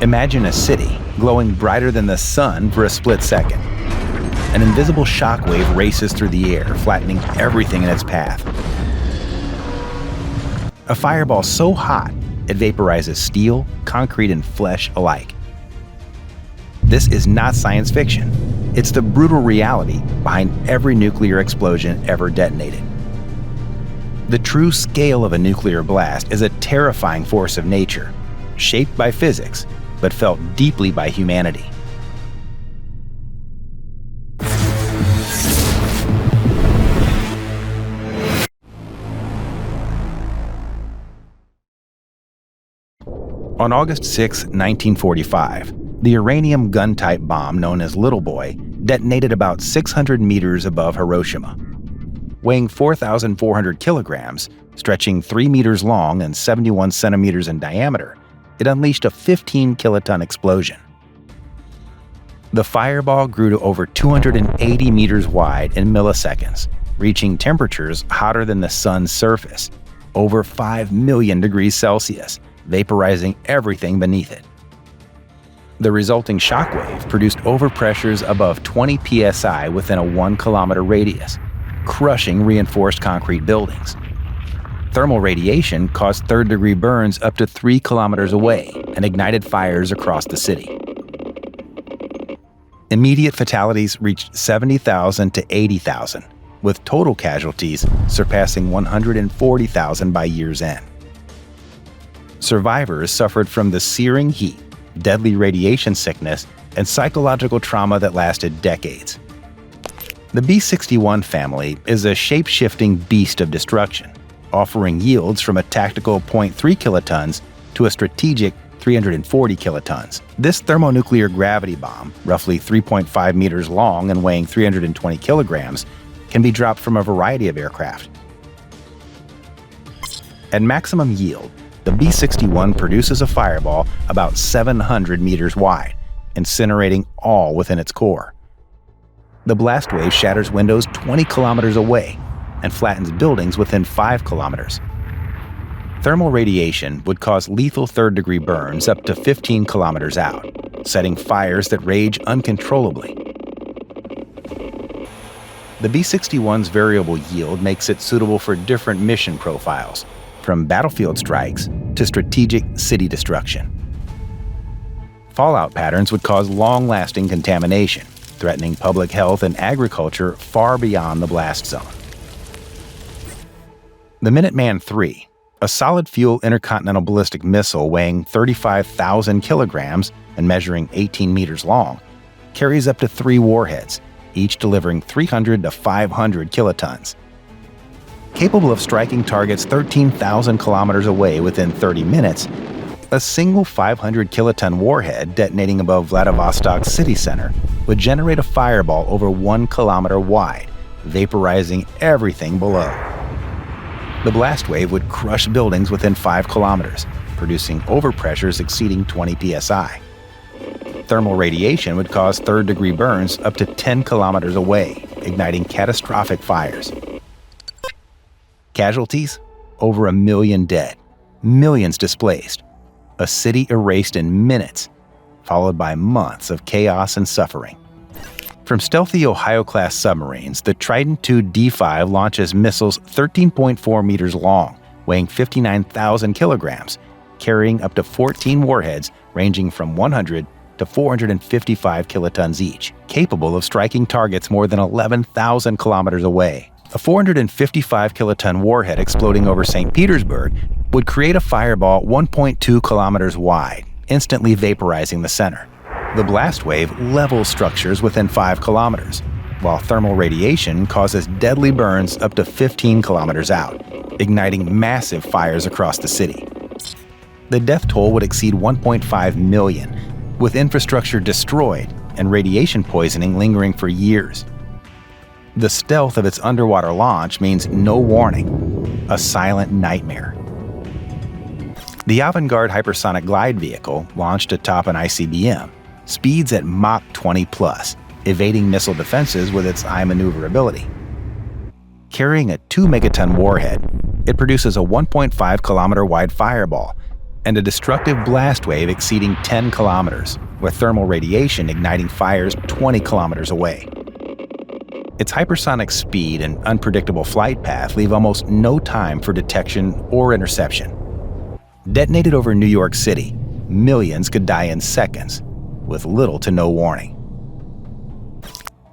Imagine a city glowing brighter than the sun for a split second. An invisible shockwave races through the air, flattening everything in its path. A fireball so hot, it vaporizes steel, concrete, and flesh alike. This is not science fiction. It's the brutal reality behind every nuclear explosion ever detonated. The true scale of a nuclear blast is a terrifying force of nature, shaped by physics, but felt deeply by humanity. On August 6, 1945, the uranium gun-type bomb known as Little Boy detonated about 600 meters above Hiroshima. Weighing 4,400 kilograms, stretching 3 meters long and 71 centimeters in diameter, it unleashed a 15-kiloton explosion. The fireball grew to over 280 meters wide in milliseconds, reaching temperatures hotter than the sun's surface, over 5 million degrees Celsius, vaporizing everything beneath it. The resulting shockwave produced overpressures above 20 psi within a 1-kilometer radius, crushing reinforced concrete buildings. Thermal radiation caused third-degree burns up to 3 kilometers away and ignited fires across the city. Immediate fatalities reached 70,000 to 80,000, with total casualties surpassing 140,000 by year's end. Survivors suffered from the searing heat, deadly radiation sickness, and psychological trauma that lasted decades. The B-61 family is a shape-shifting beast of destruction, offering yields from a tactical 0.3 kilotons to a strategic 340 kilotons. This thermonuclear gravity bomb, roughly 3.5 meters long and weighing 320 kilograms, can be dropped from a variety of aircraft. At maximum yield, the B-61 produces a fireball about 700 meters wide, incinerating all within its core. The blast wave shatters windows 20 kilometers away and flattens buildings within 5 kilometers. Thermal radiation would cause lethal third-degree burns up to 15 kilometers out, setting fires that rage uncontrollably. The B-61's variable yield makes it suitable for different mission profiles, from battlefield strikes to strategic city destruction. Fallout patterns would cause long-lasting contamination, threatening public health and agriculture far beyond the blast zone. The Minuteman III, a solid-fuel intercontinental ballistic missile weighing 35,000 kilograms and measuring 18 meters long, carries up to 3 warheads, each delivering 300 to 500 kilotons. Capable of striking targets 13,000 kilometers away within 30 minutes, a single 500 kiloton warhead detonating above Vladivostok's city center would generate a fireball over 1 kilometer wide, vaporizing everything below. The blast wave would crush buildings within 5 kilometers, producing overpressures exceeding 20 psi. Thermal radiation would cause third-degree burns up to 10 kilometers away, igniting catastrophic fires. Casualties? Over 1 million dead, millions displaced, a city erased in minutes, followed by months of chaos and suffering. From stealthy Ohio-class submarines, the Trident II D5 launches missiles 13.4 meters long, weighing 59,000 kilograms, carrying up to 14 warheads ranging from 100 to 455 kilotons each, capable of striking targets more than 11,000 kilometers away. A 455 kiloton warhead exploding over St. Petersburg would create a fireball 1.2 kilometers wide, instantly vaporizing the center. The blast wave levels structures within 5 kilometers, while thermal radiation causes deadly burns up to 15 kilometers out, igniting massive fires across the city. The death toll would exceed 1.5 million, with infrastructure destroyed and radiation poisoning lingering for years. The stealth of its underwater launch means no warning, a silent nightmare. The Avangard hypersonic glide vehicle, launched atop an ICBM, speeds at Mach 20+, evading missile defenses with its eye maneuverability. Carrying a 2-megaton warhead, it produces a 1.5 kilometer wide fireball, and a destructive blast wave exceeding 10 kilometers, with thermal radiation igniting fires 20 kilometers away. Its hypersonic speed and unpredictable flight path leave almost no time for detection or interception. Detonated over New York City, millions could die in seconds, with little to no warning.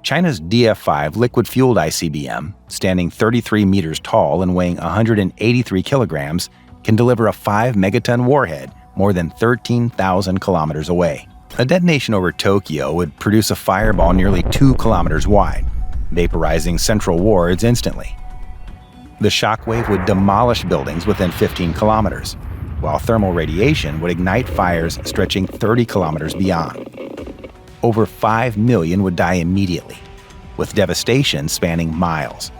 China's DF-5 liquid-fueled ICBM, standing 33 meters tall and weighing 183 kilograms, can deliver a 5-megaton warhead more than 13,000 kilometers away. A detonation over Tokyo would produce a fireball nearly 2 kilometers wide, vaporizing central wards instantly. The shockwave would demolish buildings within 15 kilometers, while thermal radiation would ignite fires stretching 30 kilometers beyond. Over 5 million would die immediately, with devastation spanning miles.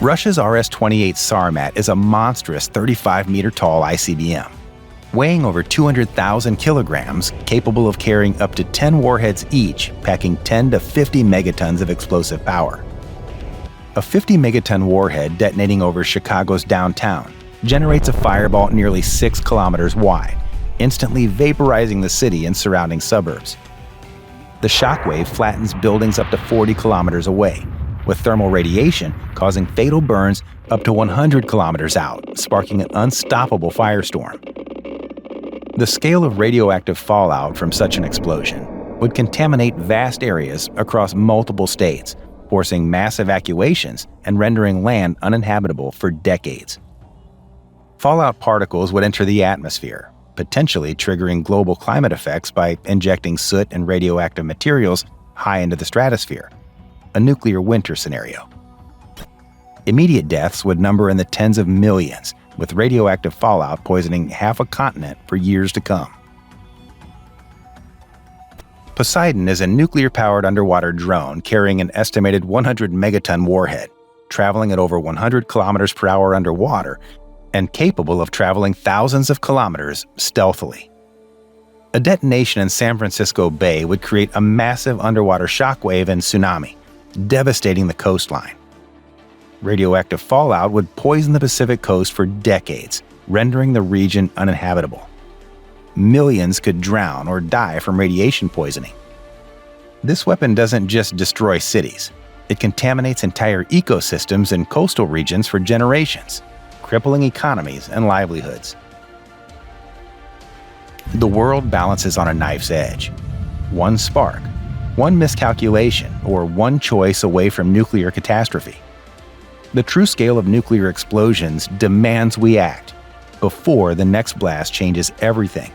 Russia's RS-28 Sarmat is a monstrous 35-meter-tall ICBM, weighing over 200,000 kilograms, capable of carrying up to 10 warheads each, packing 10 to 50 megatons of explosive power. A 50-megaton warhead detonating over Chicago's downtown generates a fireball nearly 6 kilometers wide, instantly vaporizing the city and surrounding suburbs. The shockwave flattens buildings up to 40 kilometers away, with thermal radiation causing fatal burns up to 100 kilometers out, sparking an unstoppable firestorm. The scale of radioactive fallout from such an explosion would contaminate vast areas across multiple states, forcing mass evacuations and rendering land uninhabitable for decades. Fallout particles would enter the atmosphere, potentially triggering global climate effects by injecting soot and radioactive materials high into the stratosphere, a nuclear winter scenario. Immediate deaths would number in the tens of millions, with radioactive fallout poisoning half a continent for years to come. Poseidon is a nuclear-powered underwater drone carrying an estimated 100 megaton warhead, traveling at over 100 kilometers per hour underwater and capable of traveling thousands of kilometers stealthily. A detonation in San Francisco Bay would create a massive underwater shockwave and tsunami, devastating the coastline. Radioactive fallout would poison the Pacific coast for decades, rendering the region uninhabitable. Millions could drown or die from radiation poisoning. This weapon doesn't just destroy cities, it contaminates entire ecosystems and coastal regions for generations, crippling economies and livelihoods. The world balances on a knife's edge. One spark, one miscalculation, or one choice away from nuclear catastrophe. The true scale of nuclear explosions demands we act before the next blast changes everything.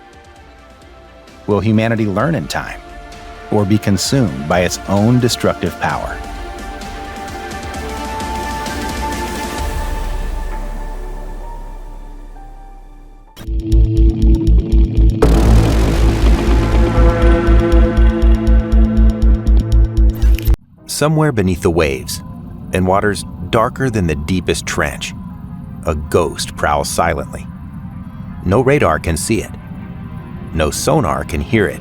Will humanity learn in time, or be consumed by its own destructive power? Somewhere beneath the waves, in waters darker than the deepest trench, a ghost prowls silently. No radar can see it. No sonar can hear it.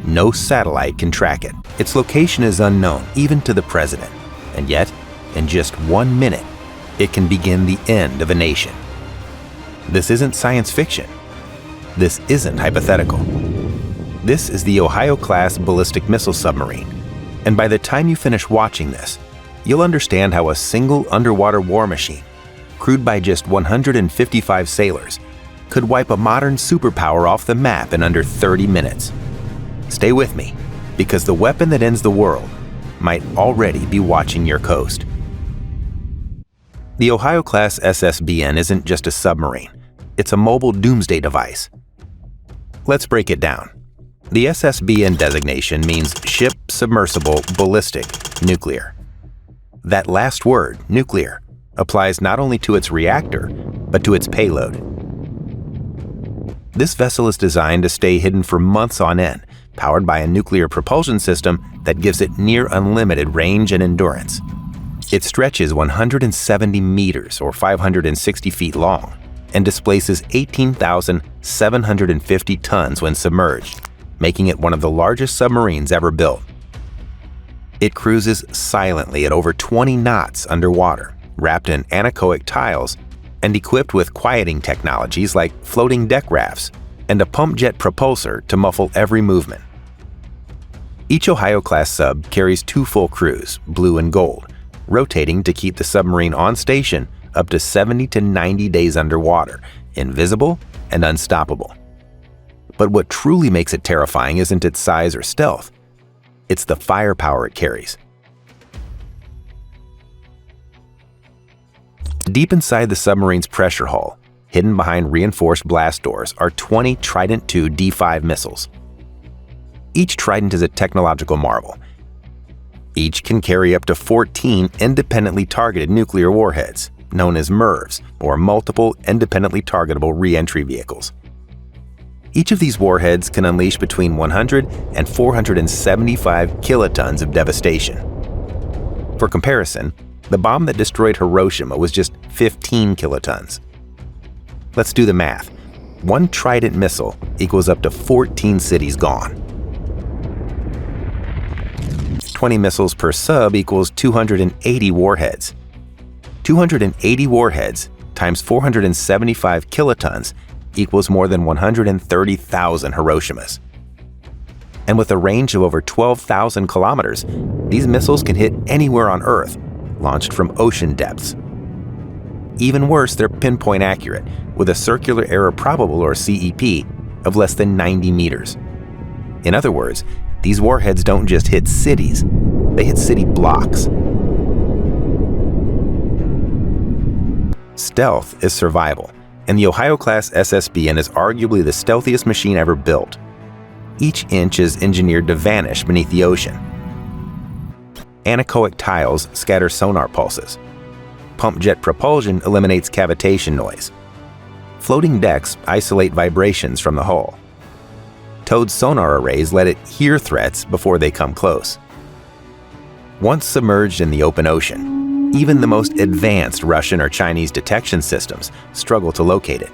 No satellite can track it. Its location is unknown, even to the president. And yet, in just 1 minute, it can begin the end of a nation. This isn't science fiction. This isn't hypothetical. This is the Ohio-class ballistic missile submarine. And by the time you finish watching this, you'll understand how a single underwater war machine, crewed by just 155 sailors, could wipe a modern superpower off the map in under 30 minutes. Stay with me, because the weapon that ends the world might already be watching your coast. The Ohio-class SSBN isn't just a submarine, it's a mobile doomsday device. Let's break it down. The SSBN designation means Ship Submersible Ballistic Nuclear. That last word, nuclear, applies not only to its reactor, but to its payload. This vessel is designed to stay hidden for months on end, powered by a nuclear propulsion system that gives it near unlimited range and endurance. It stretches 170 meters or 560 feet long and displaces 18,750 tons when submerged, making it one of the largest submarines ever built. It cruises silently at over 20 knots underwater, wrapped in anechoic tiles and equipped with quieting technologies like floating deck rafts and a pump jet propulsor to muffle every movement. Each Ohio-class sub carries 2 full crews, blue and gold, rotating to keep the submarine on station up to 70 to 90 days underwater, invisible and unstoppable. But what truly makes it terrifying isn't its size or stealth. It's the firepower it carries. Deep inside the submarine's pressure hull, hidden behind reinforced blast doors, are 20 Trident II D5 missiles. Each Trident is a technological marvel. Each can carry up to 14 independently targeted nuclear warheads, known as MIRVs, or Multiple Independently Targetable Re-Entry Vehicles. Each of these warheads can unleash between 100 and 475 kilotons of devastation. For comparison, the bomb that destroyed Hiroshima was just 15 kilotons. Let's do the math. 1 Trident missile equals up to 14 cities gone. 20 missiles per sub equals 280 warheads. 280 warheads times 475 kilotons equals more than 130,000 Hiroshimas. And with a range of over 12,000 kilometers, these missiles can hit anywhere on Earth, launched from ocean depths. Even worse, they're pinpoint accurate, with a circular error probable, or CEP, of less than 90 meters. In other words, these warheads don't just hit cities, they hit city blocks. Stealth is survival, and the Ohio-class SSBN is arguably the stealthiest machine ever built. Each inch is engineered to vanish beneath the ocean. Anechoic tiles scatter sonar pulses. Pump jet propulsion eliminates cavitation noise. Floating decks isolate vibrations from the hull. Towed sonar arrays let it hear threats before they come close. Once submerged in the open ocean, even the most advanced Russian or Chinese detection systems struggle to locate it.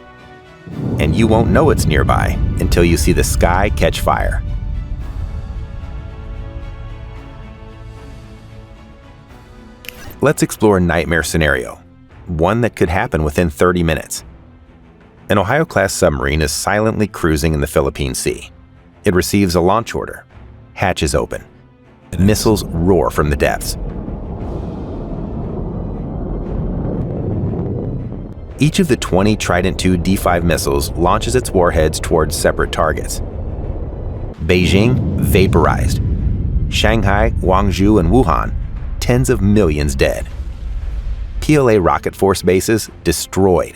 And you won't know it's nearby until you see the sky catch fire. Let's explore a nightmare scenario, one that could happen within 30 minutes. An Ohio-class submarine is silently cruising in the Philippine Sea. It receives a launch order. Hatches open. Missiles roar from the depths. Each of the 20 Trident II D5 missiles launches its warheads towards separate targets. Beijing, vaporized. Shanghai, Guangzhou, and Wuhan, tens of millions dead. PLA rocket force bases, destroyed.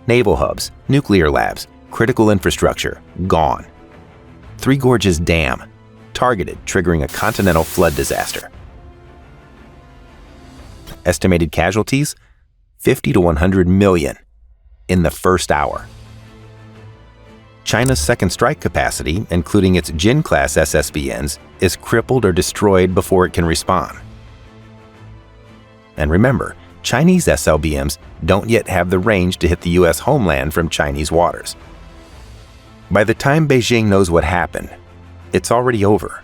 Naval hubs, nuclear labs, critical infrastructure, gone. Three Gorges Dam, targeted, triggering a continental flood disaster. Estimated casualties? 50 to 100 million in the first hour. China's second strike capacity, including its Jin-class SSBNs, is crippled or destroyed before it can respond. And remember, Chinese SLBMs don't yet have the range to hit the US homeland from Chinese waters. By the time Beijing knows what happened, it's already over.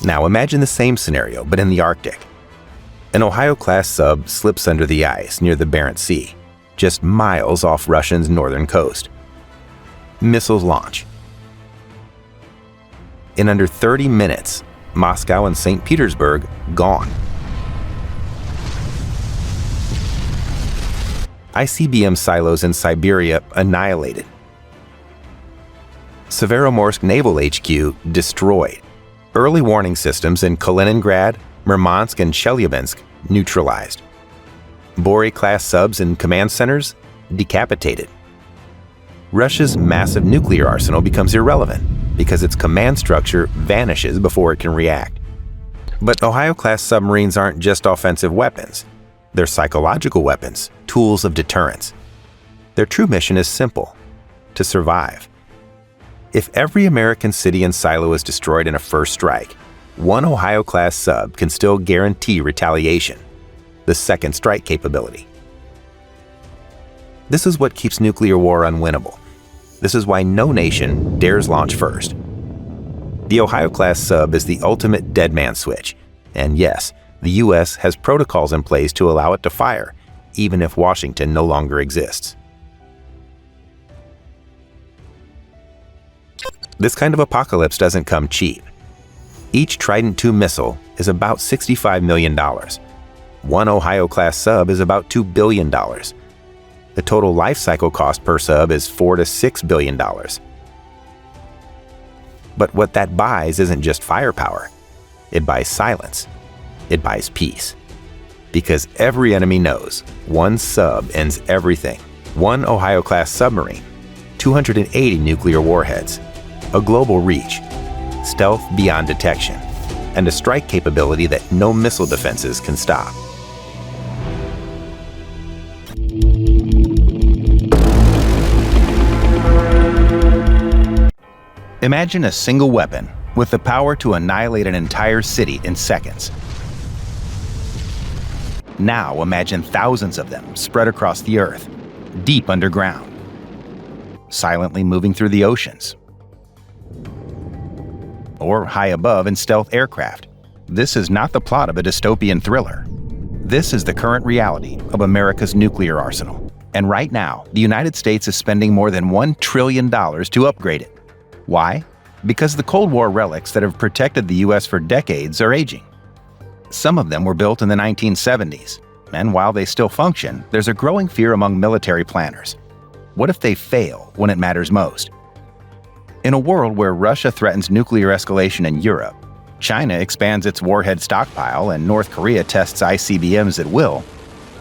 Now imagine the same scenario, but in the Arctic. An Ohio-class sub slips under the ice near the Barents Sea, just miles off Russia's northern coast. Missiles launch. In under 30 minutes, Moscow and St. Petersburg gone. ICBM silos in Siberia annihilated. Severomorsk Naval HQ destroyed. Early warning systems in Kaliningrad, Murmansk, and Chelyabinsk neutralized. Bory-class subs and command centers decapitated. Russia's massive nuclear arsenal becomes irrelevant because its command structure vanishes before it can react. But Ohio-class submarines aren't just offensive weapons. They're psychological weapons, tools of deterrence. Their true mission is simple: to survive. If every American city and silo is destroyed in a first strike, one Ohio-class sub can still guarantee retaliation, the second strike capability. This is what keeps nuclear war unwinnable. This is why no nation dares launch first. The Ohio-class sub is the ultimate dead man switch, and yes, the US has protocols in place to allow it to fire, even if Washington no longer exists. This kind of apocalypse doesn't come cheap. Each Trident II missile is about $65 million. One Ohio-class sub is about $2 billion. The total life cycle cost per sub is $4 to $6 billion. But what that buys isn't just firepower. It buys silence. It buys peace. Because every enemy knows one sub ends everything. One Ohio-class submarine, 280 nuclear warheads, a global reach, stealth beyond detection, and a strike capability that no missile defenses can stop. Imagine a single weapon with the power to annihilate an entire city in seconds. Now imagine thousands of them spread across the Earth, deep underground, silently moving through the oceans, or high above in stealth aircraft. This is not the plot of a dystopian thriller. This is the current reality of America's nuclear arsenal. And right now, the United States is spending more than $1 trillion to upgrade it. Why? Because the Cold War relics that have protected the U.S. for decades are aging. Some of them were built in the 1970s, and while they still function, there's a growing fear among military planners. What if they fail when it matters most? In a world where Russia threatens nuclear escalation in Europe, China expands its warhead stockpile, and North Korea tests ICBMs at will,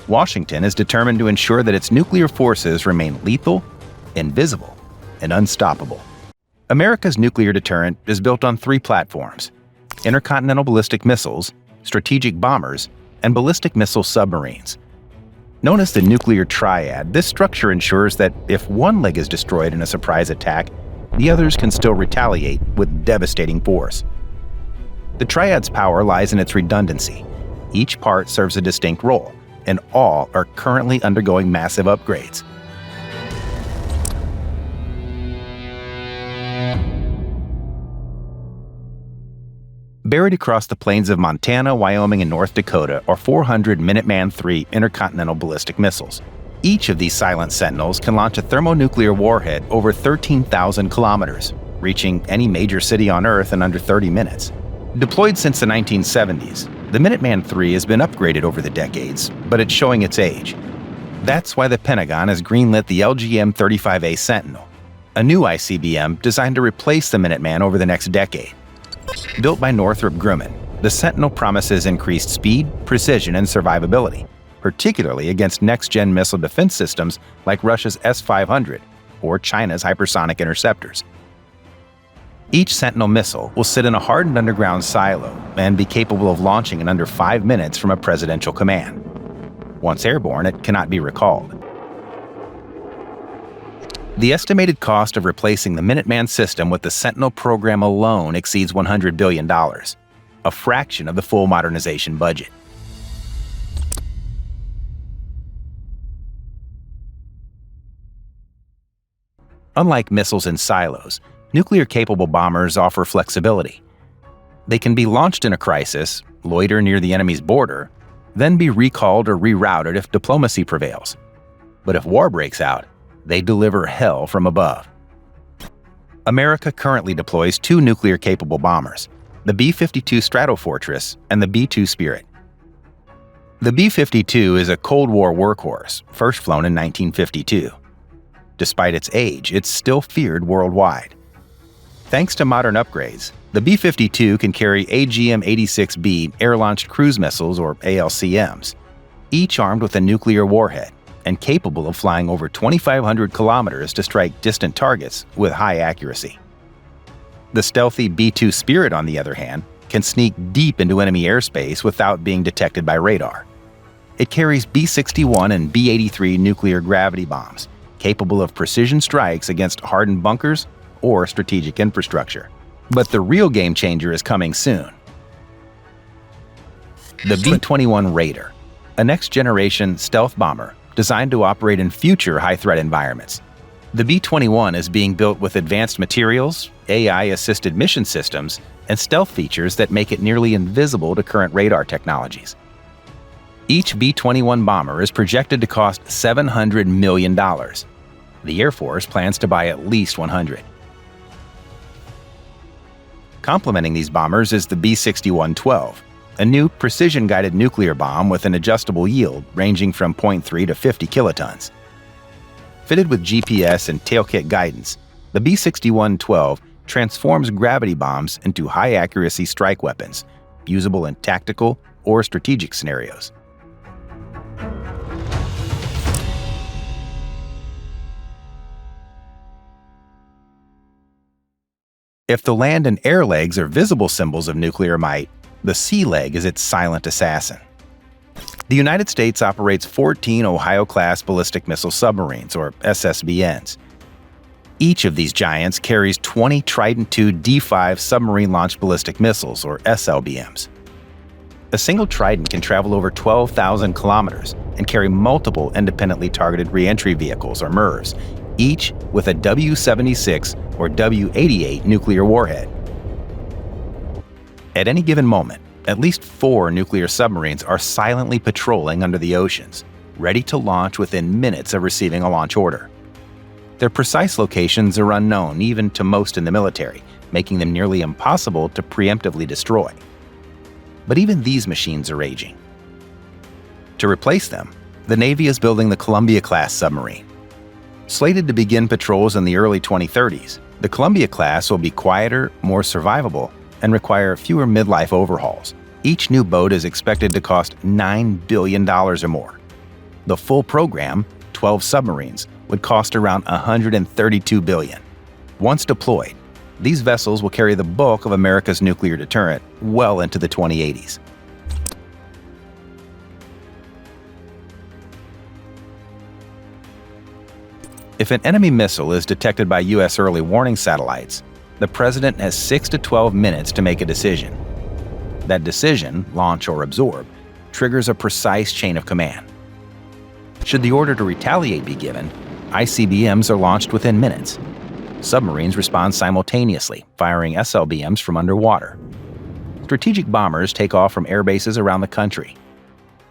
Washington is determined to ensure that its nuclear forces remain lethal, invisible, and unstoppable. America's nuclear deterrent is built on three platforms: intercontinental ballistic missiles, strategic bombers, and ballistic missile submarines. Known as the nuclear triad, this structure ensures that if one leg is destroyed in a surprise attack, the others can still retaliate with devastating force. The triad's power lies in its redundancy. Each part serves a distinct role, and all are currently undergoing massive upgrades. Buried across the plains of Montana, Wyoming, and North Dakota are 400 Minuteman III intercontinental ballistic missiles. Each of these silent sentinels can launch a thermonuclear warhead over 13,000 kilometers, reaching any major city on Earth in under 30 minutes. Deployed since the 1970s, the Minuteman III has been upgraded over the decades, but it's showing its age. That's why the Pentagon has greenlit the LGM-35A Sentinel, a new ICBM designed to replace the Minuteman over the next decade. Built by Northrop Grumman, the Sentinel promises increased speed, precision, and survivability, particularly against next-gen missile defense systems like Russia's S-500 or China's hypersonic interceptors. Each Sentinel missile will sit in a hardened underground silo and be capable of launching in under 5 minutes from a presidential command. Once airborne, it cannot be recalled. The estimated cost of replacing the Minuteman system with the Sentinel program alone exceeds $100 billion, a fraction of the full modernization budget. Unlike missiles in silos, nuclear-capable bombers offer flexibility. They can be launched in a crisis, loiter near the enemy's border, then be recalled or rerouted if diplomacy prevails. But if war breaks out, they deliver hell from above. America currently deploys two nuclear-capable bombers, the B-52 Stratofortress and the B-2 Spirit. The B-52 is a Cold War workhorse, first flown in 1952. Despite its age, it's still feared worldwide. Thanks to modern upgrades, the B-52 can carry AGM-86B air-launched cruise missiles, or ALCMs, each armed with a nuclear warhead and capable of flying over 2,500 kilometers to strike distant targets with high accuracy. The stealthy B-2 Spirit, on the other hand, can sneak deep into enemy airspace without being detected by radar. It carries B-61 and B-83 nuclear gravity bombs, capable of precision strikes against hardened bunkers or strategic infrastructure. But the real game changer is coming soon. The B-21 Raider, a next-generation stealth bomber designed to operate in future high-threat environments. The B-21 is being built with advanced materials, AI-assisted mission systems, and stealth features that make it nearly invisible to current radar technologies. Each B-21 bomber is projected to cost $700 million. The Air Force plans to buy at least 100. Complementing these bombers is the B-61-12, a new precision-guided nuclear bomb with an adjustable yield ranging from 0.3 to 50 kilotons. Fitted with GPS and tailkit guidance, the B-61-12 transforms gravity bombs into high-accuracy strike weapons, usable in tactical or strategic scenarios. If the land and air legs are visible symbols of nuclear might, the sea leg is its silent assassin. The United States operates 14 Ohio-class ballistic missile submarines, or SSBNs. Each of these giants carries 20 Trident II D5 submarine-launched ballistic missiles, or SLBMs. A single Trident can travel over 12,000 kilometers and carry multiple independently targeted reentry vehicles, or MIRVs, each with a W-76 or W-88 nuclear warhead. At any given moment, at least 4 nuclear submarines are silently patrolling under the oceans, ready to launch within minutes of receiving a launch order. Their precise locations are unknown even to most in the military, making them nearly impossible to preemptively destroy. But even these machines are aging. To replace them, the Navy is building the Columbia-class submarine. Slated to begin patrols in the early 2030s, the Columbia-class will be quieter, more survivable, and require fewer midlife overhauls. Each new boat is expected to cost $9 billion or more. The full program, 12 submarines, would cost around $132 billion. Once deployed, these vessels will carry the bulk of America's nuclear deterrent well into the 2080s. If an enemy missile is detected by U.S. early warning satellites, the President has 6 to 12 minutes to make a decision. That decision, launch or absorb, triggers a precise chain of command. Should the order to retaliate be given, ICBMs are launched within minutes. Submarines respond simultaneously, firing SLBMs from underwater. Strategic bombers take off from air bases around the country.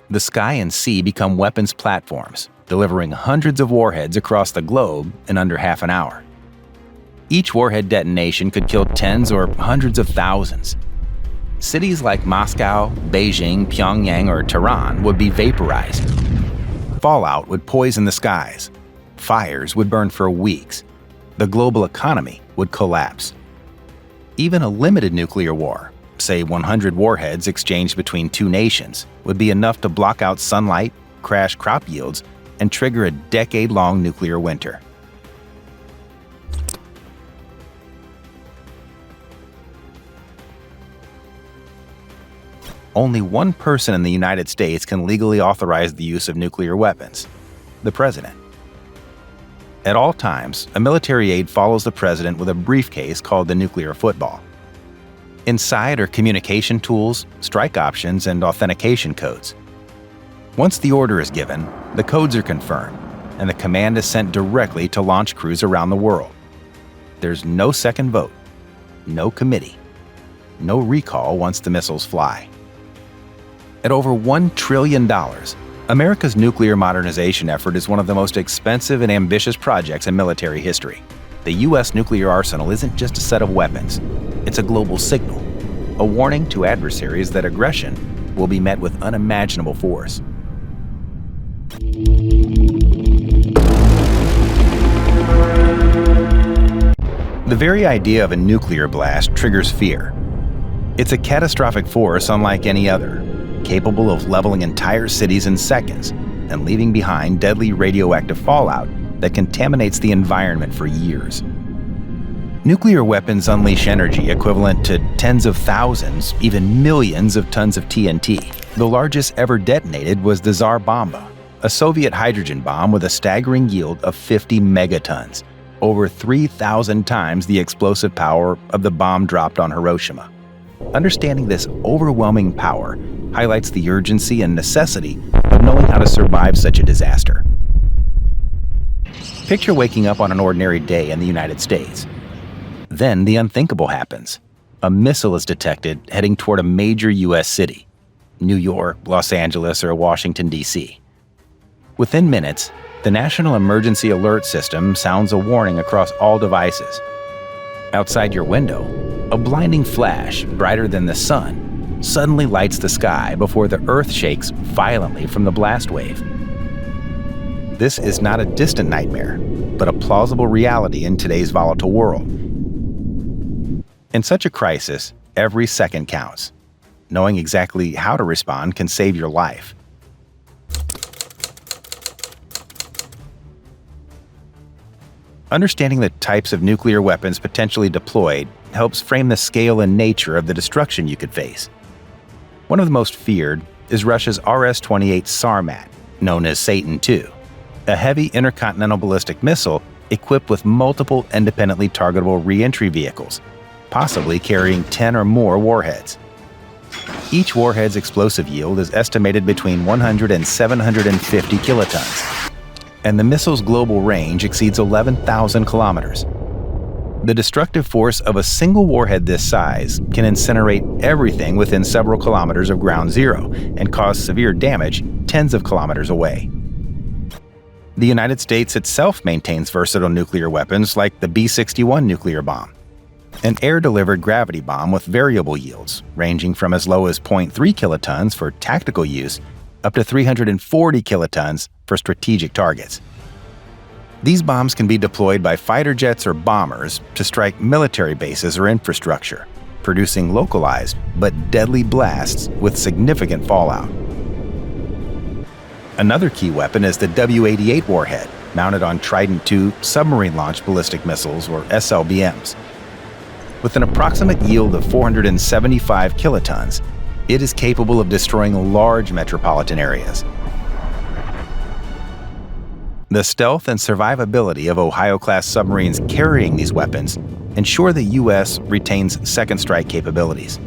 The sky and sea become weapons platforms, delivering hundreds of warheads across the globe in under half an hour. Each warhead detonation could kill tens or hundreds of thousands. Cities like Moscow, Beijing, Pyongyang, or Tehran would be vaporized. Fallout would poison the skies. Fires would burn for weeks. The global economy would collapse. Even a limited nuclear war, say 100 warheads exchanged between 2 nations, would be enough to block out sunlight, crash crop yields, and trigger a decade-long nuclear winter. Only one person in the United States can legally authorize the use of nuclear weapons: the President. At all times, a military aide follows the President with a briefcase called the nuclear football. Inside are communication tools, strike options, and authentication codes. Once the order is given, the codes are confirmed, and the command is sent directly to launch crews around the world. There's no second vote, no committee, no recall once the missiles fly. At over $1 trillion, America's nuclear modernization effort is one of the most expensive and ambitious projects in military history. The U.S. nuclear arsenal isn't just a set of weapons. It's a global signal, a warning to adversaries that aggression will be met with unimaginable force. The very idea of a nuclear blast triggers fear. It's a catastrophic force unlike any other, capable of leveling entire cities in seconds and leaving behind deadly radioactive fallout that contaminates the environment for years. Nuclear weapons unleash energy equivalent to tens of thousands, even millions of tons of TNT. The largest ever detonated was the Tsar Bomba, a Soviet hydrogen bomb with a staggering yield of 50 megatons, over 3,000 times the explosive power of the bomb dropped on Hiroshima. Understanding this overwhelming power highlights the urgency and necessity of knowing how to survive such a disaster. Picture waking up on an ordinary day in the United States. Then the unthinkable happens. A missile is detected heading toward a major U.S. city. New York, Los Angeles, or Washington, D.C. Within minutes, the National Emergency Alert System sounds a warning across all devices. Outside your window, a blinding flash brighter than the sun suddenly lights the sky before the earth shakes violently from the blast wave. This is not a distant nightmare, but a plausible reality in today's volatile world. In such a crisis, every second counts. Knowing exactly how to respond can save your life. Understanding the types of nuclear weapons potentially deployed helps frame the scale and nature of the destruction you could face. One of the most feared is Russia's RS-28 Sarmat, known as Satan II, a heavy intercontinental ballistic missile equipped with multiple independently targetable re-entry vehicles, possibly carrying 10 or more warheads. Each warhead's explosive yield is estimated between 100 and 750 kilotons, and the missile's global range exceeds 11,000 kilometers. The destructive force of a single warhead this size can incinerate everything within several kilometers of ground zero and cause severe damage tens of kilometers away. The United States itself maintains versatile nuclear weapons like the B-61 nuclear bomb, an air-delivered gravity bomb with variable yields, ranging from as low as 0.3 kilotons for tactical use up to 340 kilotons for strategic targets. These bombs can be deployed by fighter jets or bombers to strike military bases or infrastructure, producing localized but deadly blasts with significant fallout. Another key weapon is the W-88 warhead, mounted on Trident II submarine-launched ballistic missiles, or SLBMs. With an approximate yield of 475 kilotons, it is capable of destroying large metropolitan areas. The stealth and survivability of Ohio-class submarines carrying these weapons ensure the U.S. retains second strike capabilities.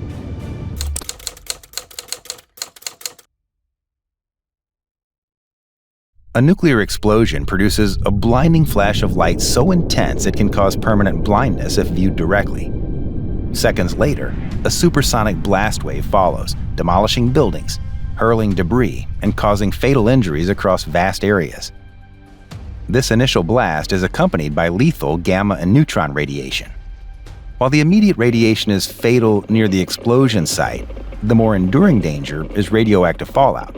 A nuclear explosion produces a blinding flash of light so intense it can cause permanent blindness if viewed directly. Seconds later, a supersonic blast wave follows, demolishing buildings, hurling debris, and causing fatal injuries across vast areas. This initial blast is accompanied by lethal gamma and neutron radiation. While the immediate radiation is fatal near the explosion site, the more enduring danger is radioactive fallout,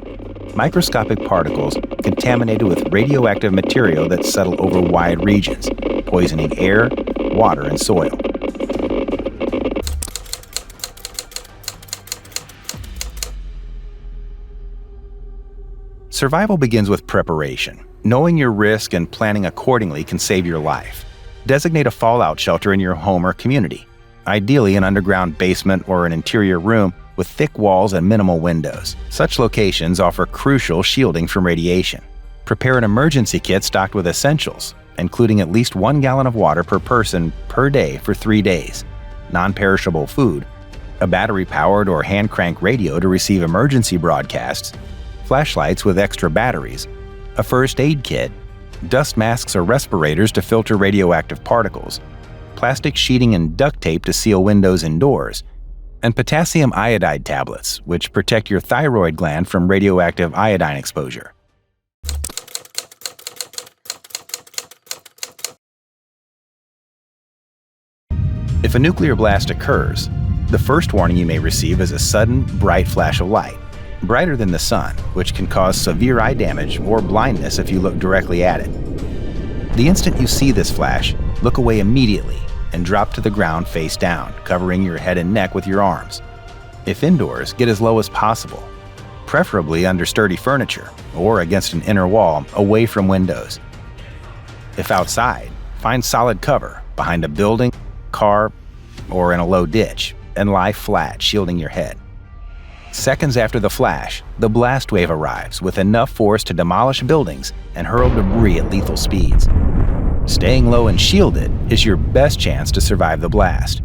microscopic particles contaminated with radioactive material that settle over wide regions, poisoning air, water, and soil. Survival begins with preparation. Knowing your risk and planning accordingly can save your life. Designate a fallout shelter in your home or community, ideally an underground basement or an interior room with thick walls and minimal windows. Such locations offer crucial shielding from radiation. Prepare an emergency kit stocked with essentials, including at least 1 gallon of water per person per day for 3 days, non-perishable food, a battery-powered or hand-crank radio to receive emergency broadcasts, flashlights with extra batteries, a first aid kit, dust masks or respirators to filter radioactive particles, plastic sheeting and duct tape to seal windows indoors, and potassium iodide tablets, which protect your thyroid gland from radioactive iodine exposure. If a nuclear blast occurs, the first warning you may receive is a sudden, bright flash of light, brighter than the sun, which can cause severe eye damage or blindness if you look directly at it. The instant you see this flash, look away immediately and drop to the ground face down, covering your head and neck with your arms. If indoors, get as low as possible, preferably under sturdy furniture or against an inner wall away from windows. If outside, find solid cover behind a building, car, or in a low ditch, and lie flat, shielding your head. Seconds after the flash, the blast wave arrives with enough force to demolish buildings and hurl debris at lethal speeds. Staying low and shielded is your best chance to survive the blast.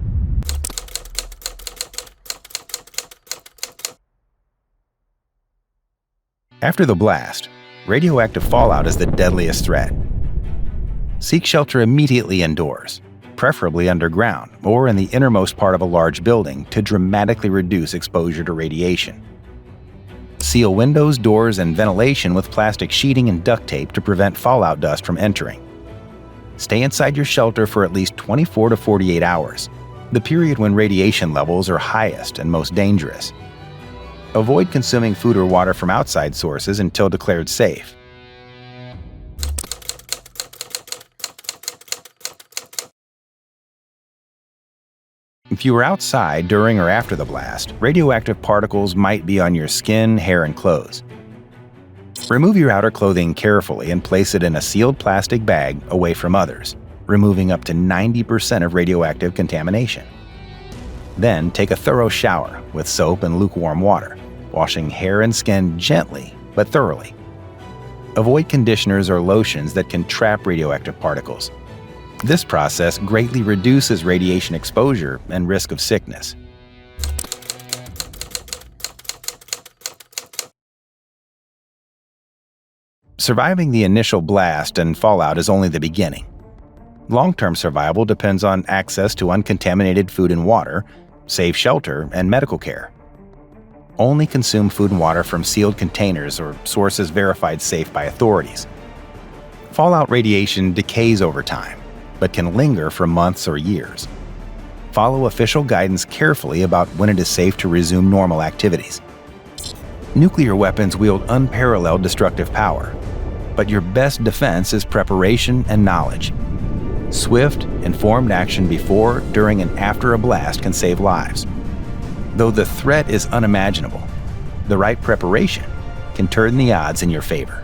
After the blast, radioactive fallout is the deadliest threat. Seek shelter immediately indoors, preferably underground or in the innermost part of a large building to dramatically reduce exposure to radiation. Seal windows, doors, and ventilation with plastic sheeting and duct tape to prevent fallout dust from entering. Stay inside your shelter for at least 24 to 48 hours, the period when radiation levels are highest and most dangerous. Avoid consuming food or water from outside sources until declared safe. If you were outside during or after the blast, radioactive particles might be on your skin, hair, and clothes. Remove your outer clothing carefully and place it in a sealed plastic bag away from others, removing up to 90% of radioactive contamination. Then take a thorough shower with soap and lukewarm water, washing hair and skin gently but thoroughly. Avoid conditioners or lotions that can trap radioactive particles. This process greatly reduces radiation exposure and risk of sickness. Surviving the initial blast and fallout is only the beginning. Long-term survival depends on access to uncontaminated food and water, safe shelter, and medical care. Only consume food and water from sealed containers or sources verified safe by authorities. Fallout radiation decays over time, but can linger for months or years. Follow official guidance carefully about when it is safe to resume normal activities. Nuclear weapons wield unparalleled destructive power, but your best defense is preparation and knowledge. Swift, informed action before, during, and after a blast can save lives. Though the threat is unimaginable, the right preparation can turn the odds in your favor.